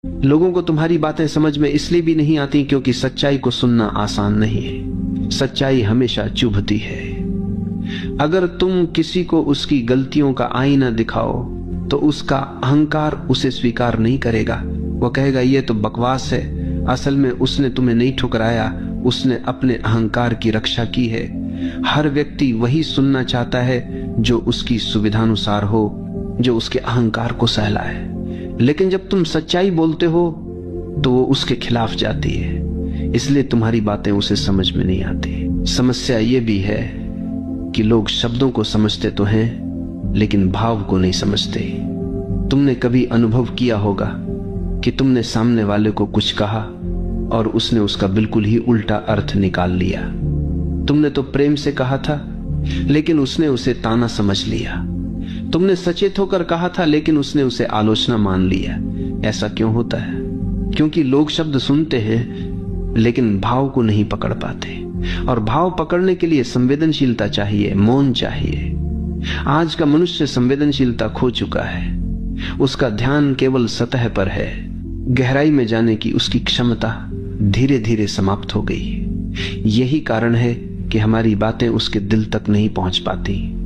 लोगों को तुम्हारी बातें समझ में इसलिए भी नहीं आती क्योंकि सच्चाई को सुनना आसान नहीं है। सच्चाई हमेशा चुभती है। अगर तुम किसी को उसकी गलतियों का आईना दिखाओ तो उसका अहंकार उसे स्वीकार नहीं करेगा। वो कहेगा ये तो बकवास है, असल में उसने तुम्हें नहीं ठुकराया, उसने अपने अहंकार की रक्षा की है। हर व्यक्ति वही सुनना चाहता है जो उसकी सुविधानुसार हो, जो उसके अहंकार को सहलाए। लेकिन जब तुम सच्चाई बोलते हो तो वो उसके खिलाफ जाती है, इसलिए तुम्हारी बातें उसे समझ में नहीं आती। समस्या ये भी है कि लोग शब्दों को समझते तो हैं लेकिन भाव को नहीं समझते। तुमने कभी अनुभव किया होगा कि तुमने सामने वाले को कुछ कहा और उसने उसका बिल्कुल ही उल्टा अर्थ निकाल लिया। तुमने तो प्रेम से कहा था लेकिन उसने उसे ताना समझ लिया। तुमने सचेत होकर कहा था लेकिन उसने उसे आलोचना मान लिया। ऐसा क्यों होता है? क्योंकि लोग शब्द सुनते हैं लेकिन भाव को नहीं पकड़ पाते, और भाव पकड़ने के लिए संवेदनशीलता चाहिए, मौन चाहिए। आज का मनुष्य संवेदनशीलता खो चुका है। उसका ध्यान केवल सतह पर है। गहराई में जाने की उसकी क्षमता धीरे धीरे समाप्त हो गई। यही कारण है कि हमारी बातें उसके दिल तक नहीं पहुंच पाती।